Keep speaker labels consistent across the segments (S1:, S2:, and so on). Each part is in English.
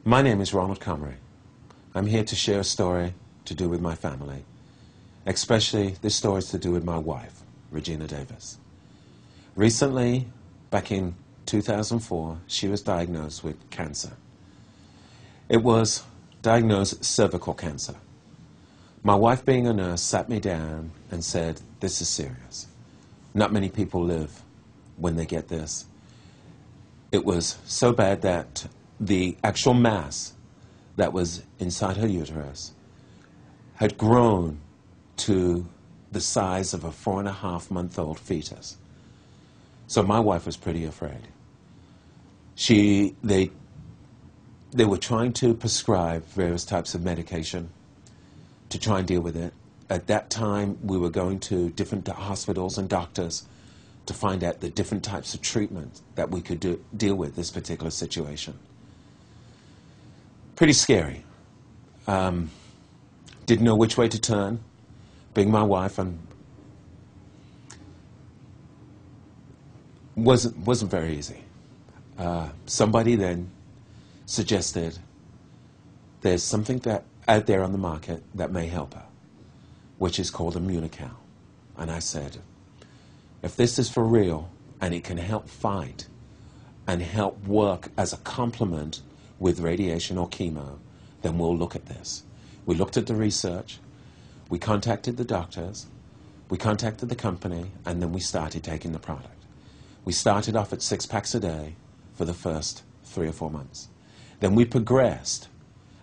S1: My name is Ronald Comrie. I'm here to share a story to do with my family. Especially, this story is to do with my wife, Regina Davis. Recently, back in 2004, she was diagnosed with cancer. It was diagnosed cervical cancer. My wife, being a nurse, sat me down and said, "This is serious. Not many people live when they get this." It was so bad that the actual mass that was inside her uterus had grown to the size of a 4.5-month-old fetus. So my wife was pretty afraid. They were trying to prescribe various types of medication to try and deal with it. At that time, we were going to different hospitals and doctors to find out the different types of treatment that we could deal with this particular situation. Pretty scary. Didn't know which way to turn. Being my wife, and wasn't very easy. Somebody then suggested there's something that out there on the market that may help her, which is called Immunocal. And I said, if this is for real and it can help fight and help work as a complement with radiation or chemo, then we'll look at this. We looked at the research, we contacted the doctors, we contacted the company, and then we started taking the product. We started off at 6 packs a day for the first 3 or 4 months. Then we progressed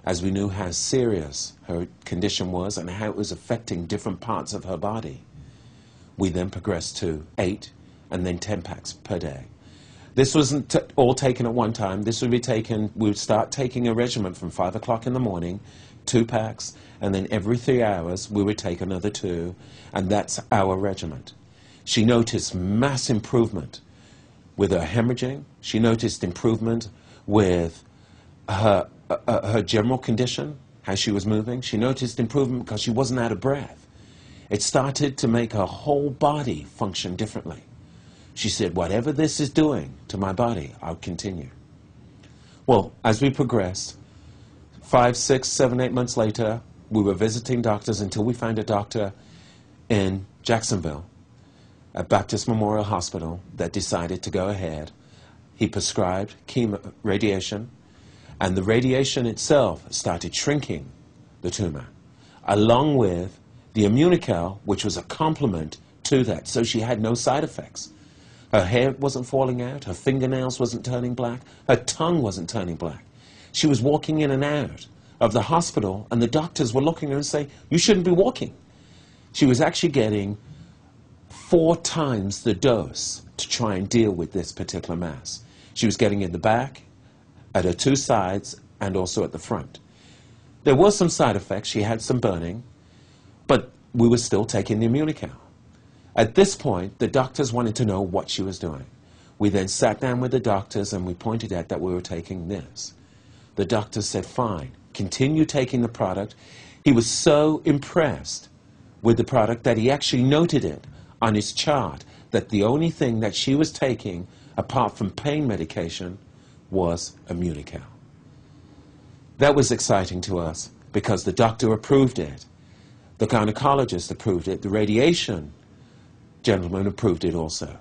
S1: as we knew how serious her condition was and how it was affecting different parts of her body. We then progressed to 8 and then 10 packs per day. This wasn't all taken at one time. This would be taken, we would start taking a regimen from 5 o'clock in the morning, 2 packs, and then every 3 hours we would take another 2, and that's our regimen. She noticed mass improvement with her hemorrhaging. She noticed improvement with her general condition, how she was moving. She noticed improvement because she wasn't out of breath. It started to make her whole body function differently. She said, whatever this is doing to my body, I'll continue. Well, as we progressed, 5, 6, 7, 8 months later, we were visiting doctors until we found a doctor in Jacksonville at Baptist Memorial Hospital that decided to go ahead. He prescribed chemo, radiation, and the radiation itself started shrinking the tumor, along with the Immunocal, which was a complement to that, so she had no side effects. Her hair wasn't falling out, her fingernails wasn't turning black, her tongue wasn't turning black. She was walking in and out of the hospital, and the doctors were looking at her and saying, "You shouldn't be walking." She was actually getting 4 times the dose to try and deal with this particular mass. She was getting in the back, at her 2 sides, and also at the front. There were some side effects. She had some burning, but we were still taking the Immunocal. At this point, the doctors wanted to know what she was doing. We then sat down with the doctors and we pointed out that we were taking this. The doctors said, fine, continue taking the product. He was so impressed with the product that he actually noted it on his chart that the only thing that she was taking, apart from pain medication, was Immunocal. That was exciting to us because the doctor approved it. The gynecologist approved it. The radiation gentleman approved it also.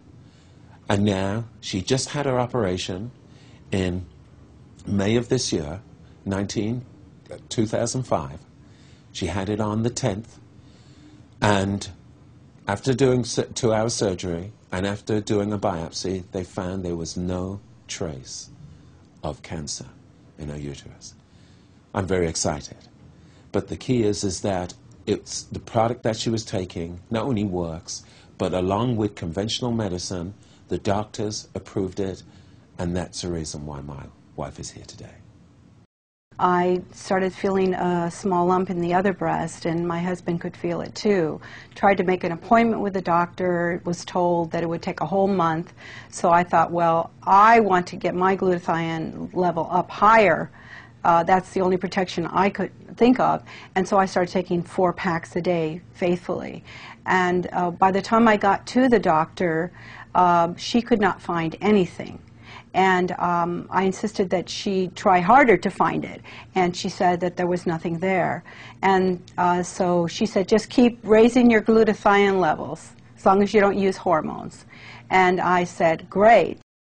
S1: And now she just had her operation in May of this year, 2005. She had it on the 10th. And after doing 2-hour surgery and after doing a biopsy, they found there was no trace of cancer in her uterus. I'm very excited. But the key is that it's the product that she was taking not only works, but along with conventional medicine, the doctors approved it, and that's the reason why my wife is here today.
S2: I started feeling a small lump in the other breast, and my husband could feel it too. Tried to make an appointment with the doctor, was told that it would take a whole month. So I thought, well, I want to get my glutathione level up higher. That's the only protection I could think of. And so I started taking 4 packs a day faithfully. And by the time I got to the doctor, she could not find anything. And I insisted that she try harder to find it. And she said that there was nothing there. And so she said, just keep raising your glutathione levels, as long as you don't use hormones. And I said, great.